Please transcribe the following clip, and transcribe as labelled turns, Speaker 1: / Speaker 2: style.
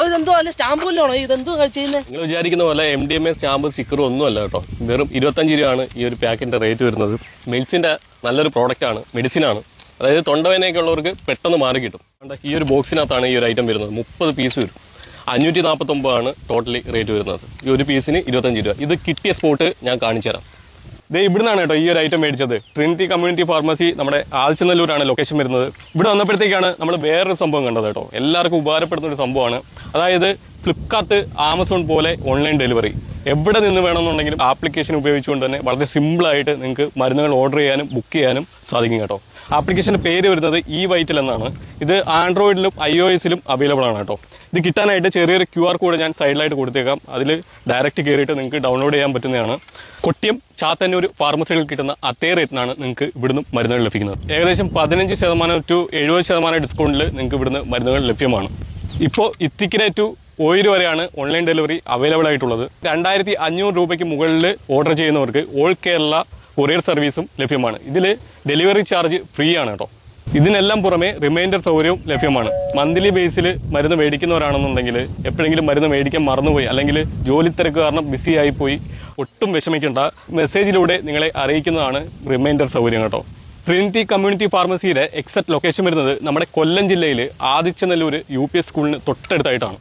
Speaker 1: ഇതെന്തോ അല്ല സ്റ്റാമ്പ് വല്ലതാണോ? ഇതെന്തോ ചെയ്യുന്നത്?
Speaker 2: നിങ്ങൾ വിചാരിക്കുന്ന പോലെ MDMA സ്റ്റാമ്പ് സ്റ്റിക്കറും ഒന്നും അല്ല കേട്ടോ. വെറും 25 രൂപയാണ് ഈ ഒരു പാക്കിന്റെ റേറ്റ് വരുന്നത്. മിൽസിന്റെ നല്ലൊരു പ്രോഡക്റ്റ് ആണ്, മെഡിസിൻ ആണ്. അതായത് തൊണ്ടവേദനയൊക്കെ ഉള്ളവർക്ക് പെട്ടെന്ന് മാറി കിട്ടും. ഈ ഒരു ബോക്സിനകത്താണ് ഈ ഒരു ഐറ്റം വരുന്നത്. 30 പീസ് വരും. 549 ആണ് ടോട്ടലി റേറ്റ് വരുന്നത്. ഈ ഒരു പീസിന് 25 രൂപ. ഇത് കിട്ടിയ സ്പോട്ട് ഞാൻ കാണിച്ചു തരാം. ഇത് ഇവിടുന്നാണ് കേട്ടോ ഈ ഒരു ഐറ്റം മേടിച്ചത്. ട്രിനിറ്റി കമ്മ്യൂണിറ്റി ഫാർമസി നമ്മുടെ ആൽച്ചനല്ലൂരാണ് ലൊക്കേഷൻ വരുന്നത്. ഇവിടെ വന്നപ്പോഴത്തേക്കാണ് നമ്മൾ വേറൊരു സംഭവം കണ്ടത് കേട്ടോ. എല്ലാവർക്കും ഉപകാരപ്പെടുന്ന ഒരു സംഭവമാണ്. അതായത് ഫ്ലിപ്കാർട്ട്, ആമസോൺ പോലെ ഓൺലൈൻ ഡെലിവറി. എവിടെ നിന്ന് വേണമെന്നുണ്ടെങ്കിലും ആപ്ലിക്കേഷൻ ഉപയോഗിച്ചുകൊണ്ട് തന്നെ വളരെ സിമ്പിളായിട്ട് നിങ്ങൾക്ക് മരുന്നുകൾ ഓർഡർ ചെയ്യാനും ബുക്ക് ചെയ്യാനും സാധിക്കും കേട്ടോ. ആപ്ലിക്കേഷന്റെ പേര് വരുന്നത് eVital എന്നാണ്. ഇത് ആൻഡ്രോയിഡിലും iOS-ലും അവൈലബിൾ ആണ് കേട്ടോ. ഇത് കിട്ടാനായിട്ട് ചെറിയൊരു QR കോഡ് ഞാൻ സൈഡിലായിട്ട് കൊടുത്തേക്കാം. അതിൽ ഡയറക്റ്റ് കയറിയിട്ട് നിങ്ങൾക്ക് ഡൗൺലോഡ് ചെയ്യാൻ പറ്റുന്നതാണ്. കൊട്ടിയം ചാത്തന്നൂർ ഫാർമസികളിൽ കിട്ടുന്ന അതേ റേറ്റിനാണ് നിങ്ങൾക്ക് ഇവിടുന്ന് മരുന്നുകൾ ലഭിക്കുന്നത്. ഏകദേശം 15% to 70% ഡിസ്കൗണ്ടിൽ നിങ്ങൾക്ക് ഇവിടുന്ന് മരുന്നുകൾ ലഭ്യമാണ്. ഇപ്പോൾ ഇത്തിക്കര ടു ഓയിര് വരെയാണ് ഓൺലൈൻ ഡെലിവറി അവൈലബിൾ ആയിട്ടുള്ളത്. 2500 രൂപയ്ക്ക് മുകളിൽ ഓർഡർ ചെയ്യുന്നവർക്ക് ഓൾ കേരള കൊറിയർ സർവീസും ലഭ്യമാണ്. ഇതിൽ ഡെലിവറി ചാർജ് ഫ്രീ ആണ് കേട്ടോ. ഇതിനെല്ലാം പുറമെ റിമൈൻഡർ സൗകര്യവും ലഭ്യമാണ്. മന്ത്ലി ബേസിൽ മരുന്ന് മേടിക്കുന്നവരാണെന്നുണ്ടെങ്കിൽ എപ്പോഴെങ്കിലും മരുന്ന് മേടിക്കാൻ മറന്നുപോയി അല്ലെങ്കിൽ ജോലി തിരക്ക് കാരണം ബിസി ആയിപ്പോയി ഒട്ടും വിഷമിക്കേണ്ട. മെസ്സേജിലൂടെ നിങ്ങളെ അറിയിക്കുന്നതാണ് റിമൈൻഡർ സൗകര്യം കേട്ടോ. ട്രിനിറ്റി കമ്മ്യൂണിറ്റി ഫാർമസിയുടെ എക്സാക്ട് ലൊക്കേഷൻ വരുന്നത് നമ്മുടെ കൊല്ലം ജില്ലയിൽ ആദിച്ചനല്ലൂർ UPS സ്കൂളിന് തൊട്ടടുത്തായിട്ടാണ്.